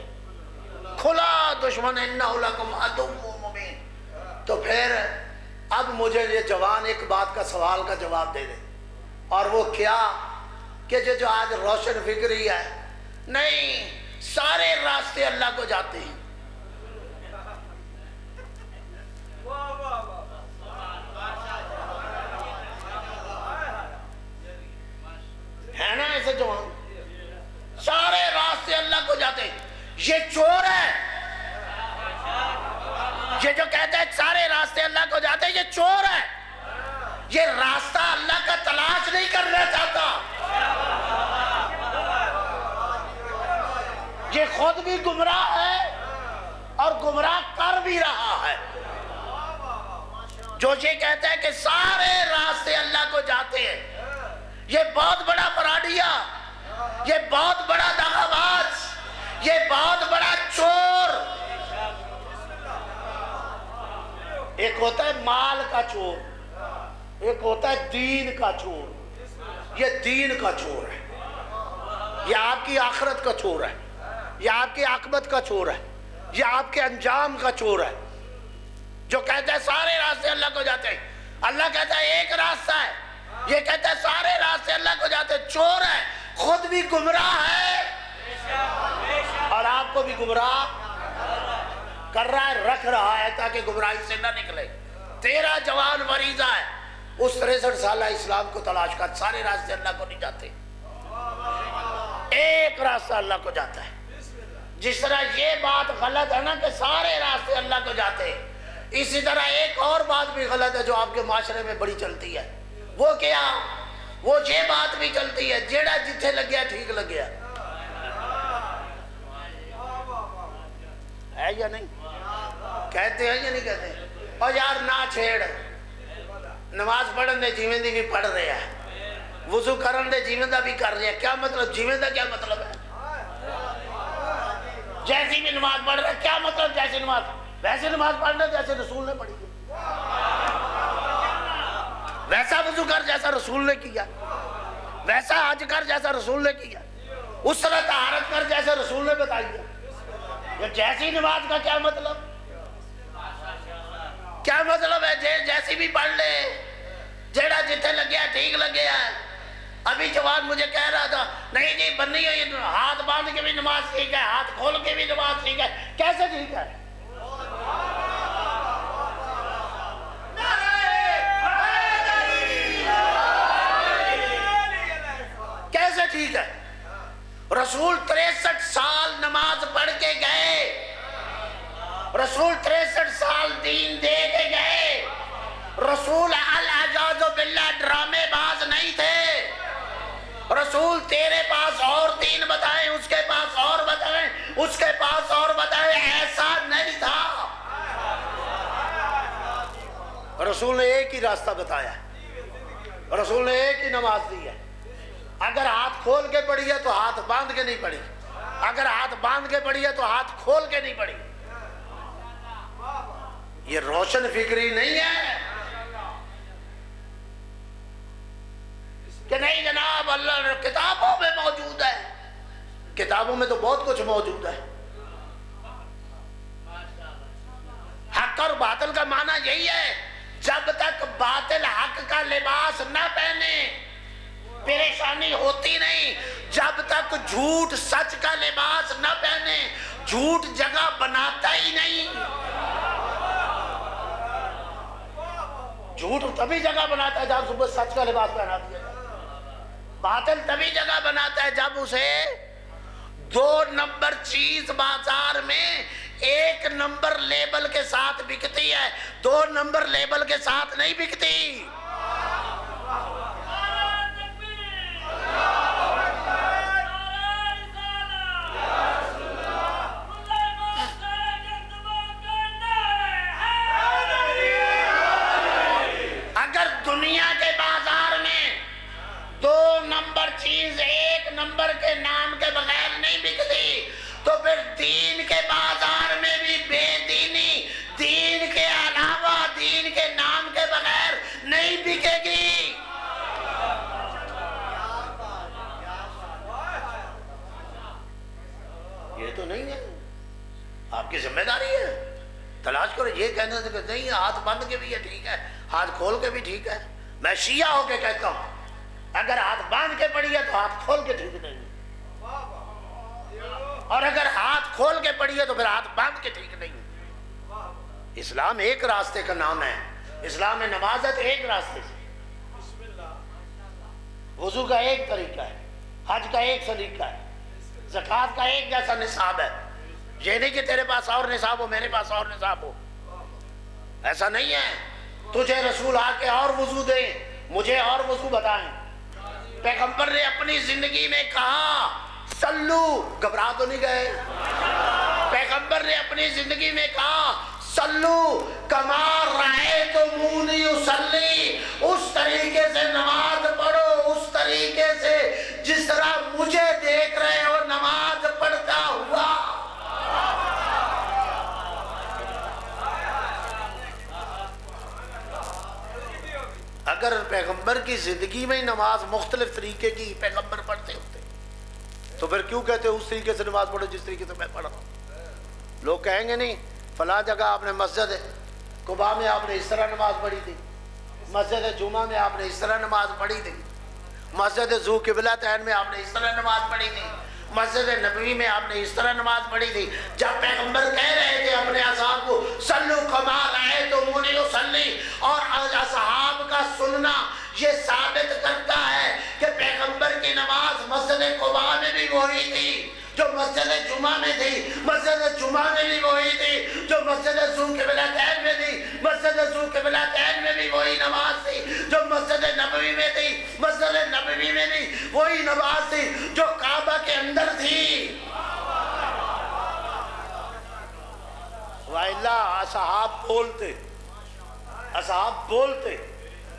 کھلا دشمن ہے، إِنَّهُ لَكُمْ عَدُوٌّ مُبِينٌ۔ تو پھر اب مجھے یہ جوان ایک بات کا سوال کا جواب دے دے، اور وہ کیا کہ جو آج روشن فکری ہے، نہیں سارے راستے اللہ کو جاتے ہیں، ہے نا ایسے جوان، سارے راستے اللہ کو جاتے ہیں، یہ چور ہے، یہ جو کہتا ہے سارے راستے اللہ کو جاتے ہیں، یہ چور ہے، یہ راستہ اللہ کا تلاش نہیں کرنا چاہتا، یہ خود بھی گمراہ ہے اور گمراہ کر بھی رہا ہے۔ جو یہ کہتا ہے کہ سارے راستے اللہ کو جاتے ہیں، یہ بہت بڑا فراڈیا، یہ بہت بڑا دغا باز، یہ بہت بڑا چور۔ ایک ہوتا ہے مال کا چور، ایک ہوتا ہے دین کا چور، یہ دین کا چور ہے، یہ آپ کی آخرت کا چور ہے، یہ آپ کی عاقبت کا چور ہے، یہ آپ کے انجام کا چور ہے، جو کہتا ہے سارے راستے اللہ کو جاتے ہیں، اللہ کہتا ہے ایک راستہ ہے، یہ کہتا ہے سارے راستے اللہ کو جاتے ہیں، چور ہے، خود بھی گمراہ ہے اور آپ کو بھی گمراہ کر رہا ہے، رکھ رہا ہے تاکہ گمراہی سے نہ نکلے۔ تیرا جوان مریضہ ہے، اس 63 سالہ اسلام کو تلاش کر، سارے راستے اللہ کو نہیں جاتے، ایک راستہ اللہ کو جاتا ہے۔ جس طرح یہ بات غلط ہے نا کہ سارے راستے اللہ کو جاتے ہیں، اسی طرح ایک اور بات بھی غلط ہے جو آپ کے معاشرے میں بڑی چلتی ہے، وہ کیا؟ وہ یہ بات بھی چلتی ہے جیڑا جتھے لگیا ٹھیک لگیا، ہے یا نہیں؟ کہتے ہیں یا نہیں کہتے ہیں؟ اور یار نہ چھیڑ، نماز پڑھن دے جیویں دی بھی پڑھ رہے ہیں، وضو کرن دے جیویں دا بھی کر رہے ہیں، کیا مطلب جیویں دا کیا مطلب ہے؟ جیسی بھی نماز پڑھ رہے ہیں، کیا مطلب جیسی نماز؟ ویسے نماز پڑھنا جیسے رسول نے پڑھی، ویسا وضو کر جیسا رسول نے کیا، ویسا حج کر جیسا رسول نے کیا، اس طرح طہارت کر جیسے رسول نے بتائی ہے۔ یہ جیسی نماز کا کیا مطلب؟ کیا مطلب ہے؟ جیسی بھی پڑھ لے، جیڑا جتھے لگیا ٹھیک لگیا ہے۔ ابھی جوان مجھے کہہ رہا تھا نہیں جی بنی ہوئی ہاتھ باندھ کے بھی نماز ٹھیک ہے، ہاتھ کھول کے بھی نماز ٹھیک ہے، کیسے ٹھیک ہے؟ کیسے ٹھیک ہے؟ رسول 63 سال نماز پڑھ کے گئے، رسول 63 سال دین دے کے گئے، رسول العیاذ باللہ ڈرامے باز نہیں تھے، رسول تیرے پاس اور دین بتائیں، اس کے پاس اور بتائیں، اس کے پاس اور بتائیں، ایسا نہیں تھا۔ رسول نے ایک ہی راستہ بتایا ہے، رسول نے ایک ہی نماز دی ہے۔ اگر ہاتھ کھول کے پڑھی ہے تو ہاتھ باندھ کے نہیں پڑھی، اگر ہاتھ باندھ کے پڑھی ہے تو ہاتھ کھول کے نہیں پڑھی۔ یہ روشن فکری نہیں ہے کہ نہیں جناب اللہ نے کتابوں میں موجود ہے، کتابوں میں تو بہت کچھ موجود ہے۔ حق اور باطل کا معنی یہی ہے، جب تک باطل حق کا لباس نہ پہنے پریشانی ہوتی نہیں، جب تک جھوٹ سچ کا لباس نہ پہنے جھوٹ جگہ بناتا ہی نہیں۔ جھوٹ تبھی جگہ بناتا ہے جب صبح سچ کا لباس پہنا دیا جائے، باطل تبھی جگہ بناتا ہے جب اسے 2 نمبر چیز بازار میں 1 نمبر لیبل کے ساتھ بکتی ہے، 2 نمبر لیبل کے ساتھ نہیں بکتی۔ اگر دنیا کے بازار میں 2 نمبر چیز 1 نمبر کے نام کے بغیر نہیں پھر دین کے بازار میں بھی بے دینی دین کے علاوہ دین کے نام کے بغیر نہیں بکے گی. یہ تو نہیں ہے، آپ کی ذمہ داری ہے. تلاش کرو. یہ کہنے سے کہ نہیں ہاتھ بند کے بھی یہ ٹھیک ہے، ہاتھ کھول کے بھی ٹھیک ہے. میں شیعہ ہو کے کہتا ہوں اگر ہاتھ باندھ کے پڑھی ہے تو ہاتھ کھول کے ٹھیک نہیں، اور اگر ہاتھ کھول کے پڑھی ہے تو پھر ہاتھ باندھ کے ٹھیک نہیں. اسلام ایک راستے کا نام ہے. اسلام میں نماز ہے تو ایک راستے سے، وضو کا ایک طریقہ ہے، حج کا ایک طریقہ ہے، زکوٰۃ کا ایک جیسا نصاب ہے. یہ نہیں کہ تیرے پاس اور نصاب ہو میرے پاس اور نصاب ہو، ایسا نہیں ہے. تجھے رسول آ کے اور وضو دیں، مجھے اور وضو بتائیں. پیغمبر نے اپنی زندگی میں کہا سلو، گھبرا تو نہیں گئے. پیغمبر نے اپنی زندگی میں کہا سلو کما رأیتمونی اصلی، اس طریقے سے نماز پڑھو، اس طریقے سے جس طرح مجھے دیکھ رہے ہو نماز پڑھتا ہوا. اگر پیغمبر کی زندگی میں نماز مختلف طریقے کی پیغمبر پڑھتے ہوتے تو پھر کیوں کہتے اس طریقے سے نماز پڑھو جس طریقے سے میں پڑھ رہا ہوں؟ لوگ کہیں گے نہیں فلاں جگہ آپ نے مسجد قباء میں آپ نے اس طرح نماز پڑھی تھی، مسجد جمعہ میں آپ نے اس طرح نماز پڑھی تھی، مسجد ذو قبلتین میں آپ نے اس طرح نماز پڑھی تھی، مسجد نبوی میں آپ نے اس طرح نماز پڑھی تھی. جب پیغمبر کہہ رہے تھے اپنے اصحاب کو صلو کما رأیتمونی اصلی، اور اصحاب کا سننا یہ ثابت کرتا ہے کہ پیغمبر کی نماز مسجد قباء میں بھی وہی تھی جو مسجد جمعہ میں تھی، مسجد جمعہ میں بھی وہی تھی جو مسجد ذو قبلتین میں تھی، مسجد ذو قبلتین میں بھی وہی نماز تھی جو مسجد نبوی میں تھی، مسجد نبوی میں بھی وہی نماز تھی جو کعبہ کے اندر تھی. وَإِلَّا اصحاب بولتے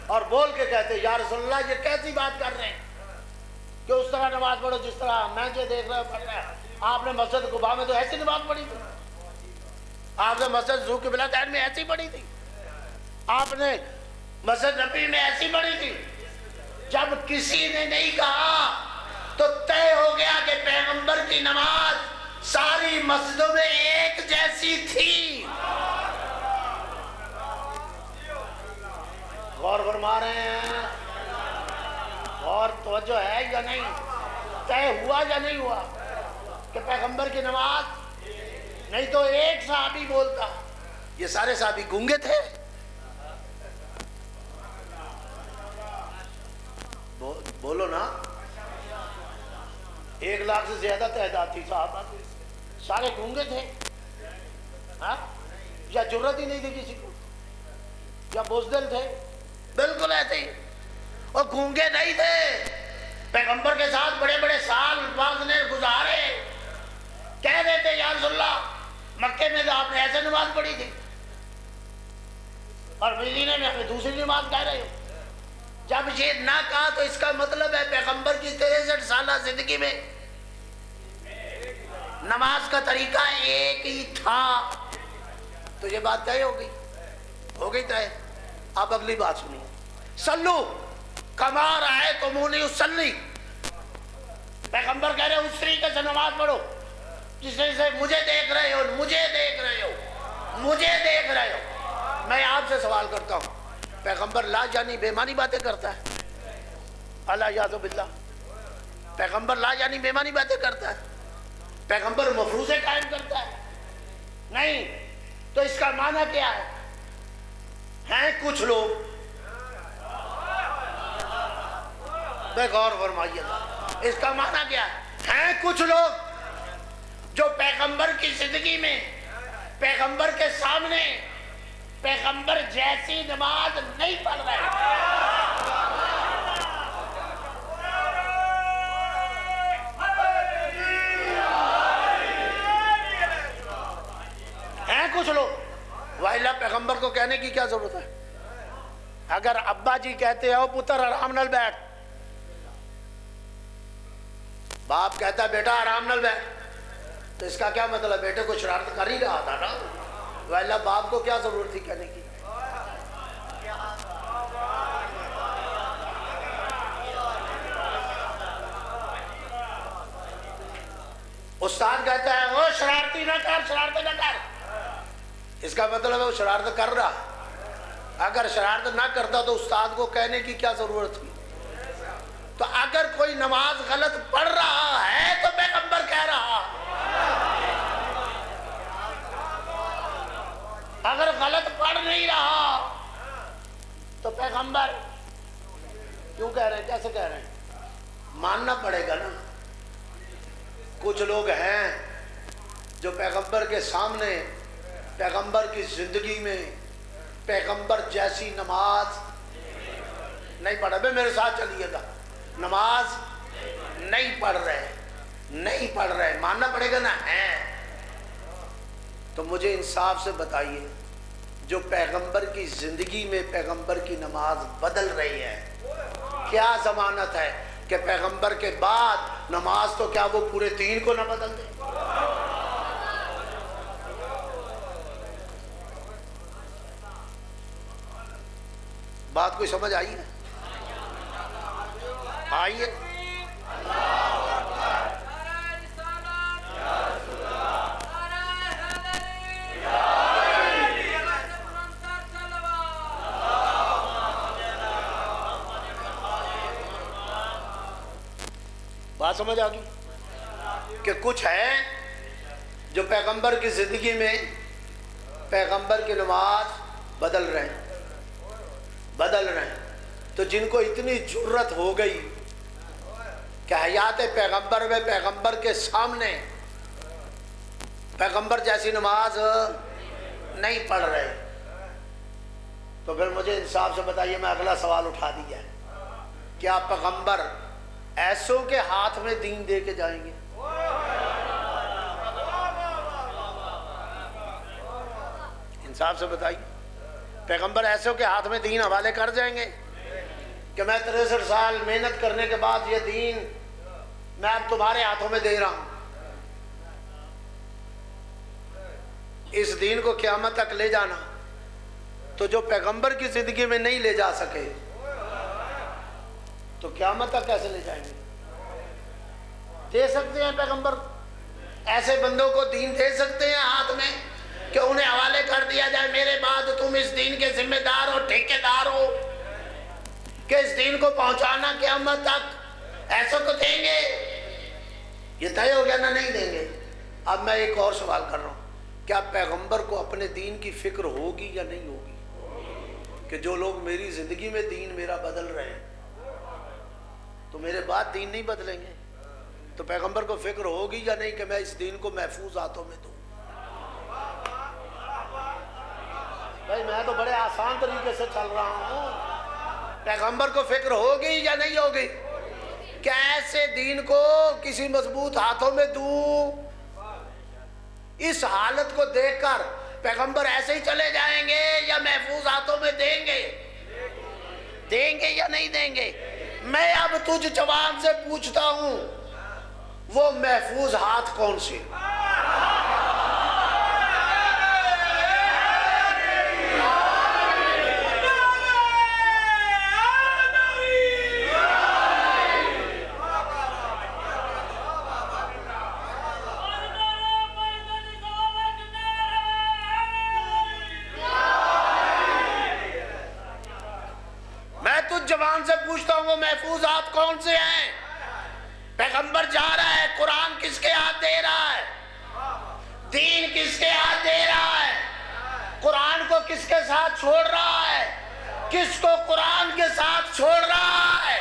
اور بول کے کہتے یا رسول اللہ یہ کیسی بات کر رہے ہیں کہ اس طرح نماز پڑھو جس طرح میں جو دیکھ رہا ہوں پڑھ رہا ہے. آپ نے مسجد قباء میں تو ایسی نماز پڑھی تھی، آپ نے مسجد ذو قبلتین میں ایسی پڑھی تھی، آپ نے مسجد نبوی میں ایسی پڑھی تھی. جب کسی نے نہیں کہا تو طے ہو گیا کہ پیغمبر کی نماز ساری مسجدوں میں ایک جیسی تھی. غور فرما رہے ہیں؟ اور توجہ ہے یا نہیں؟ طے ہوا یا نہیں ہوا کہ پیغمبر کی نماز؟ نہیں تو ایک صحابی بولتا. یہ سارے صحابی گونگے تھے؟ بولو نا. 1,00,000 سے زیادہ تعداد تھی صحابہ کی، سارے گونگے تھے یا جرت ہی نہیں تھی کسی کو، یا بزدل تھے؟ بالکل ایسے ہی. اور گونگے نہیں تھے، پیغمبر کے ساتھ بڑے بڑے سال بعض نے گزارے. کہہ دیتے یا رسول اللہ مکے میں تو آپ نے ایسے نماز پڑھی تھی اور مدینے میں ہمیں دوسری نماز کہہ رہے ہو. جب یہ نہ کہا تو اس کا مطلب ہے پیغمبر کی 63 سالہ زندگی میں نماز کا طریقہ ایک ہی تھا. تو یہ بات طے ہو گئی طے. اب اگلی بات سنیے. صلو کما رأیتمونی اصلی، پیغمبر کہہ رہے ہیں اس طریقے سے نماز پڑھو جس طرح سے مجھے دیکھ رہے ہو، مجھے دیکھ رہے ہو، مجھے دیکھ رہے ہو. میں آپ سے سوال کرتا ہوں، پیغمبر لا جانی بے معنی باتیں کرتا ہے؟ اللہ یعوذ باللہ. پیغمبر لا جانی بے معنی باتیں کرتا ہے؟ پیغمبر مفروضے قائم کرتا ہے؟ نہیں. تو اس کا معنی کیا ہے؟ ہیں کچھ لوگ، بے غور فرمائیے گا، اس کا معنی کیا ہے؟ ہیں کچھ لوگ جو پیغمبر کی زندگی میں پیغمبر کے سامنے پیغمبر جیسی نماز نہیں پڑھ رہے. ہیں کچھ لوگ. وَإِلَّا پیغمبر کو کہنے کی کیا ضرورت ہے؟ اگر ابا جی کہتے ہو پتر آرام نال بیٹھ، باپ کہتا ہے بیٹا آرام نال بیٹھ، تو اس کا کیا مطلب؟ بیٹے کو شرارت کر ہی رہا تھا نا، ویلا باپ کو کیا ضرورت تھی کہنے کی؟ استاد کہتا ہے وہ شرارتی نہ کر، شرارت نہ کر، اس کا مطلب ہے وہ شرارت کر رہا۔ اگر شرارت نہ کرتا تو استاد کو کہنے کی کیا ضرورت تھی؟ تو اگر کوئی نماز غلط پڑھ رہا ہے تو پیغمبر کہہ رہا، اگر غلط پڑھ نہیں رہا تو پیغمبر کیوں کہہ رہے ہیں؟ کیسے کہہ رہے ہیں؟ ماننا پڑے گا نا۔ کچھ لوگ ہیں جو پیغمبر کے سامنے، پیغمبر کی زندگی میں پیغمبر جیسی نماز نہیں پڑھ رہے۔ میرے ساتھ چلیے گا، نماز نہیں پڑھ رہے، ماننا پڑے گا نا۔ ہے تو مجھے انصاف سے بتائیے، جو پیغمبر کی زندگی میں پیغمبر کی نماز بدل رہی ہے، کیا ضمانت ہے کہ پیغمبر کے بعد نماز تو کیا وہ پورے دین کو نہ بدل دے؟ بات کوئی سمجھ آئی ہے؟ آئیے بات سمجھ آ گئی کہ کچھ ہیں جو پیغمبر کی زندگی میں پیغمبر کی نماز بدل رہے ہیں۔ تو جن کو اتنی جرت ہو گئی کہ حیات پیغمبر میں پیغمبر کے سامنے پیغمبر جیسی نماز نہیں پڑھ رہے، تو پھر مجھے انصاف سے بتائیے، میں اگلا سوال اٹھا دیا ہے، کیا پیغمبر ایسوں کے ہاتھ میں دین دے کے جائیں گے؟ انصاف سے بتائیے، پیغمبر ایسوں کے ہاتھ میں دین حوالے کر جائیں گے کہ میں 63 سال محنت کرنے کے بعد یہ دین میں اب تمہارے ہاتھوں میں دے رہا ہوں، اس دین کو قیامت تک لے جانا؟ تو جو پیغمبر کی زندگی میں نہیں لے جا سکے تو قیامت تک کیسے لے جائیں گے؟ دے سکتے ہیں پیغمبر ایسے بندوں کو دین دے سکتے ہیں ہاتھ میں کہ انہیں حوالے کر دیا جائے، میرے بعد تم اس دین کے ذمہ دار ہو، ٹھیکیدار ہو، کہ اس دین کو پہنچانا قیامت تک؟ ایسا کو دیں گے؟ یہ طے ہو گیا نا، نہیں دیں گے۔ اب میں ایک اور سوال کر رہا ہوں، کیا پیغمبر کو اپنے دین کی فکر ہوگی یا نہیں ہوگی کہ جو لوگ میری زندگی میں دین میرا بدل رہے ہیں تو میرے بعد دین نہیں بدلیں گے؟ تو پیغمبر کو فکر ہوگی یا نہیں کہ میں اس دین کو محفوظ ہاتھوں میں دوں؟ بھائی میں تو بڑے آسان طریقے سے چل رہا ہوں، پیغمبر کو فکر ہوگی یا نہیں ہوگی کہ ایسے دین کو کسی مضبوط ہاتھوں میں دوں؟ اس حالت کو دیکھ کر پیغمبر ایسے ہی چلے جائیں گے یا محفوظ ہاتھوں میں دیں گے؟ دیں گے یا نہیں دیں گے؟ میں اب تجھ جوان سے پوچھتا ہوں، وہ محفوظ ہاتھ کون سے؟ جوان سے پوچھتا ہوں، وہ محفوظ ہاتھ کون سے ہیں؟ پیغمبر جا رہا ہے، قرآن کس کے ہاتھ دے رہا ہے؟ دین کس کے ہاتھ دے رہا ہے؟ قرآن کو کس کے ساتھ چھوڑ رہا ہے؟ کس کو قرآن کے ساتھ چھوڑ رہا ہے؟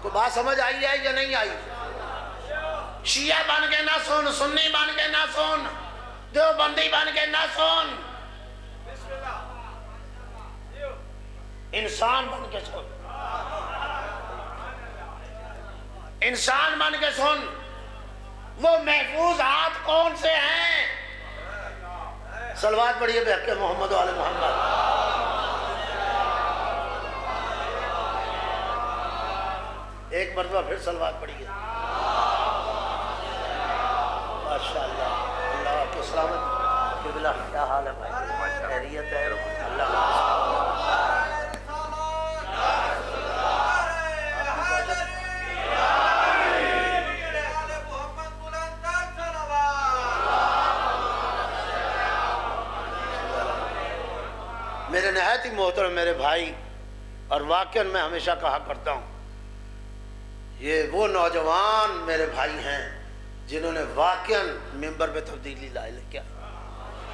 کو بات سمجھ آئی ہے یا نہیں آئی؟ شیعہ بن کے نہ سن، سنی بن کے نہ سن، دیوبندی بن کے نہ سن، انسان بن کے سن، انسان بن کے سن، وہ محفوظ ہاتھ کون سے ہیں؟ صلوات پڑھیے بحق محمد و آل محمد۔ ایک مرتبہ پھر صلوات پڑھیے. ماشاء اللہ. اللہ آپ کو سلامت. قبلہ کیا حال ہے بھائی؟ خیریت ہے؟ اللہ میرے نہایت ہی محترم میرے بھائی، اور واقعاً میں ہمیشہ کہا کرتا ہوں یہ وہ نوجوان میرے بھائی ہیں جنہوں نے واقعاً ممبر پہ تبدیلی لائے. کیا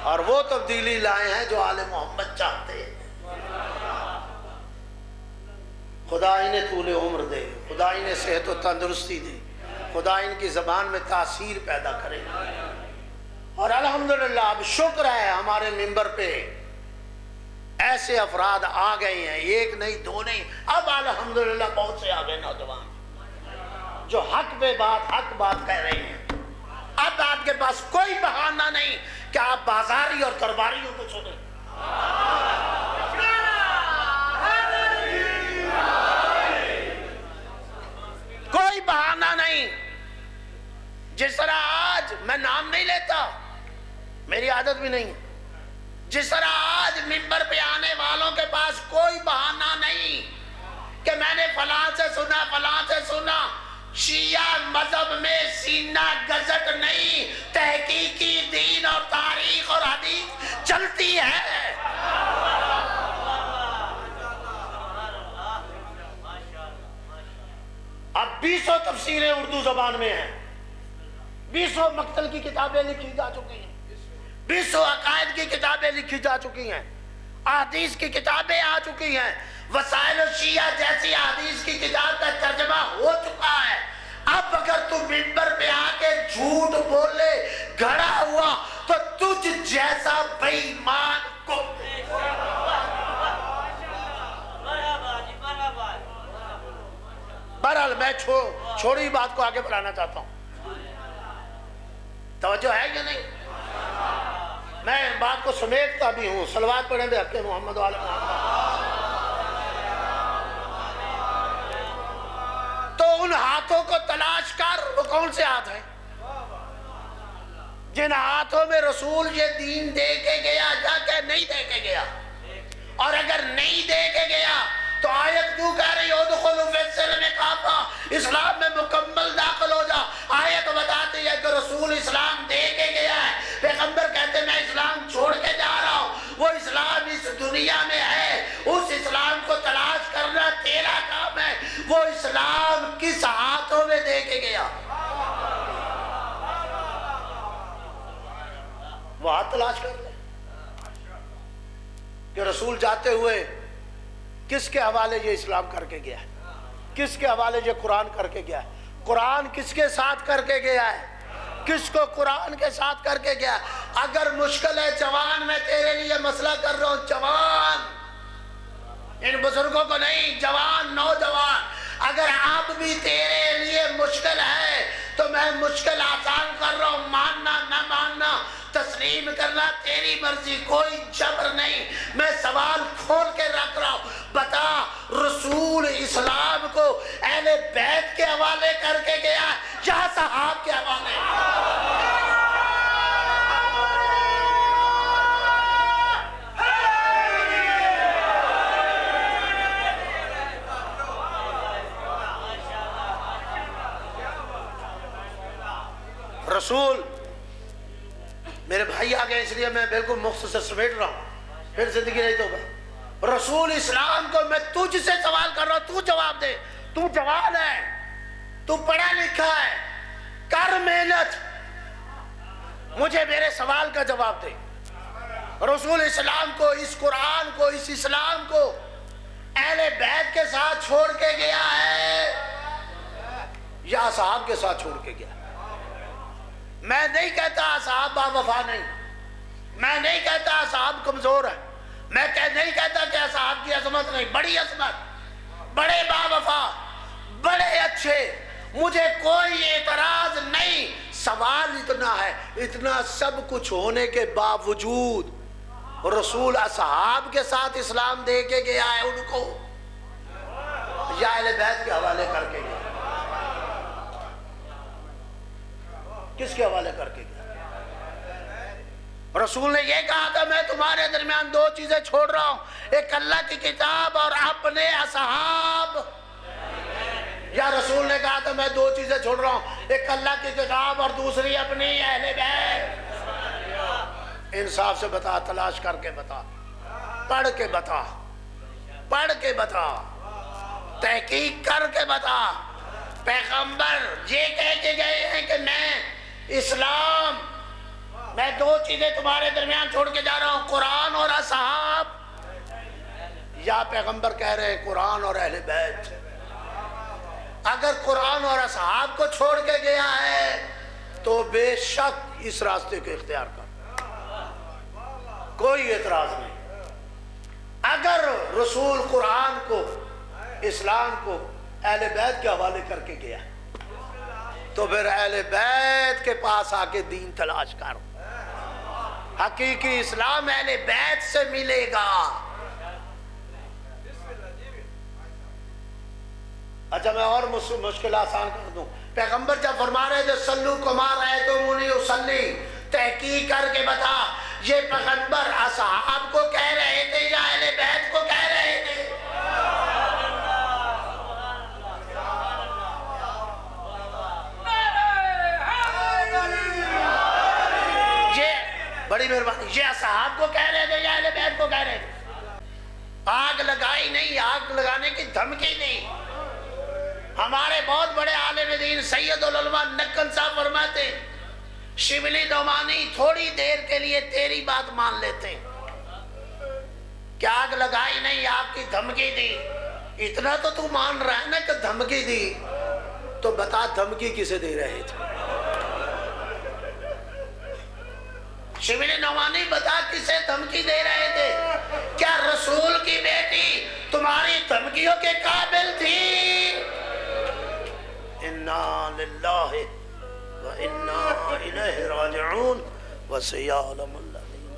اور وہ تبدیلی لائے ہیں جو آل محمد چاہتے ہیں. خدا انہیں طول عمر دے، خدا انہیں صحت و تندرستی دے، خدا ان کی زبان میں تاثیر پیدا کرے. اور الحمدللہ اب شکر ہے ہمارے ممبر پہ ایسے افراد آ گئے ہیں، ایک نہیں دو نہیں، اب الحمدللہ بہت سے آ گئے نوجوان جو حق بات کہہ رہے ہیں. اب آپ کے پاس کوئی بہانہ نہیں کہ آپ بازاری اور درباریوں کو سنیں. کوئی بہانہ نہیں. جس طرح آج میں نام نہیں لیتا، میری عادت بھی نہیں، جس طرح آج ممبر پہ آنے والوں کے پاس کوئی بہانہ نہیں کہ میں نے فلاں سے سنا فلاں سے سنا. شیعہ مذہب میں سینہ گزٹ نہیں، تحقیقی دین اور تاریخ اور حدیث چلتی ہے. اب 20 تفسیریں اردو زبان میں ہیں، 20 مقتل کی کتابیں لکھی جا چکی ہیں، 20 عقائد کی کتابیں لکھی جا چکی ہیں، احادیث کی کتابیں آ چکی ہیں، وسائل الشیعہ جیسی احادیث کی کتاب کا ترجمہ ہو چکا ہے. اب اگر تو ممبر پہ آ کے جھوٹ بولے گھڑا ہوا تو تجھ جیسا بے ایمان کو بہرحال میں چھوڑی بات کو آگے بڑھانا چاہتا ہوں. توجہ ہے یا نہیں؟ میں بات کو سمیٹتا بھی ہوں. صلوات پڑھیں بے حق محمد وعلی محمد. تو ان ہاتھوں کو تلاش کر، وہ کون سے ہاتھ ہیں جن ہاتھوں میں رسول یہ دین دے کے گیا یا کہ نہیں دے کے گیا؟ اور اگر نہیں دے کے گیا تو آیت کیوں کہہ رہی ادخلوا فی السلم کافہ، اسلام میں مکمل داخل ہو جا. آیت بتاتی ہے کہ رسول اسلام دے کے گیا ہے. پیغمبر کہتے میں اسلام چھوڑ کے جا رہا ہوں. وہ اسلام اس دنیا میں ہے، اس اسلام کو تلاش کرنا تیرا کام ہے. وہ اسلام کس ہاتھوں میں دے کے گیا؟ وہ ہاتھ تلاش کر لے کہ رسول جاتے ہوئے کس کے حوالے یہ اسلام کر کے گیا ہے، کس کے حوالے یہ قرآن کر کے گیا ہے، قرآن کس کے ساتھ کر کے گیا ہے، کس کو قرآن کے ساتھ کر کے گیا. اگر مشکل ہے جوان، میں تیرے لیے مسئلہ کر رہا ہوں، جوان، ان بزرگوں کو نہیں، جوان نوجوان، اگر اب بھی تیرے لیے مشکل ہے تو میں مشکل آسان کر رہا ہوں. ماننا نہ ماننا، تسلیم کرنا تیری مرضی، کوئی جبر نہیں. میں سوال کھول کے رکھ رہا ہوں، بتا رسول اسلام کو اہل بیت کے حوالے کر کے گیا یا صحابہ کے حوالے؟ رسول، میرے بھائی آ گئے اس لیے میں بالکل مختصر سمیٹ رہا ہوں، پھر زندگی نہیں تو گا. رسول اسلام کو میں تجھ سے سوال کر رہا ہوں، تو جواب دے. تو جوان ہے، تو پڑھا لکھا ہے، کر محنت، مجھے میرے سوال کا جواب دے. رسول اسلام کو، اس قرآن کو، اس اسلام کو اہل بیت کے ساتھ چھوڑ کے گیا ہے یا اصحاب کے ساتھ چھوڑ کے گیا؟ میں نہیں کہتا اصحاب با وفا نہیں، میں نہیں کہتا اصحاب کمزور ہے، میں نہیں کہتا کہ اصحاب کی عظمت نہیں، بڑی عظمت، بڑے با وفا، بڑے اچھے، مجھے کوئی اعتراض نہیں. سوال اتنا ہے، اتنا سب کچھ ہونے کے باوجود رسول اصحاب کے ساتھ اسلام دے کے گیا ہے ان کو یا اہل بیت کے حوالے کر کے گیا؟ کس کے حوالے کر کے گیا؟ رسول نے یہ کہا تھا میں تمہارے درمیان دو چیزیں چھوڑ رہا ہوں، ایک اللہ کی کتاب اور اپنے اصحاب۔ یا رسول نے کہا تھا میں دو چیزیں چھوڑ رہا ہوں، ایک اللہ کی کتاب اور دوسری اپنی اہل بیت۔ انصاف سے بتا، تلاش کر کے بتا، پڑھ کے بتا، پڑھ کے بتا، تحقیق کر کے بتا۔ پیغمبر یہ کہہ کے گئے ہیں کہ میں دو چیزیں تمہارے درمیان چھوڑ کے جا رہا ہوں، قرآن اور اصحاب، یا پیغمبر کہہ رہے ہیں قرآن اور اہل بیت؟ اگر قرآن اور اصحاب کو چھوڑ کے گیا ہے تو بے شک اس راستے کو اختیار کر، کوئی اعتراض نہیں۔ اگر رسول قرآن کو، اسلام کو اہل بیت کے حوالے کر کے گیا تو پھر اہل بیت کے پاس آ کے دین تلاش کر، حقیقی اسلام اہل بیت سے ملے گا۔ اچھا میں اور مشکل آسان کر دوں، پیغمبر جب فرما رہے تھے صلو کما رأیتمونی اصلی، تحقیق کر کے بتا یہ پیغمبر اصحاب کو کہہ رہے تھے یا اہل بیت کو کہہ رہے تھے؟ یہ بڑی مہربانی، یہ اصحاب کو کہہ رہے تھے یا اہل بیت کو کہہ رہے تھے؟ آگ لگائی نہیں، آگ لگانے کی دھمکی نہیں۔ ہمارے بہت بڑے عالم دین سید العلماء نقل صاحب فرماتے ہیں شبلی نعمانی تھوڑی دیر کے لیے تیری بات مان لیتے ہیں کہ آگ لگائی نہیں، آگ کی دھمکی دی۔ اتنا تو تو مان رہا ہے نا کہ دھمکی دی، تو بتا دھمکی کسے دے رہے تھے؟ شبلی نعمانی بتا کسے دھمکی دے رہے تھے؟ کیا رسول کی بیٹی تمہاری دھمکیوں کے قابل تھی؟ اِنَّا لِلَّهِ وَإِنَّا إِلَيْهِ رَاجِعُونَ وَسَيَعْلَمُ اللَّهُ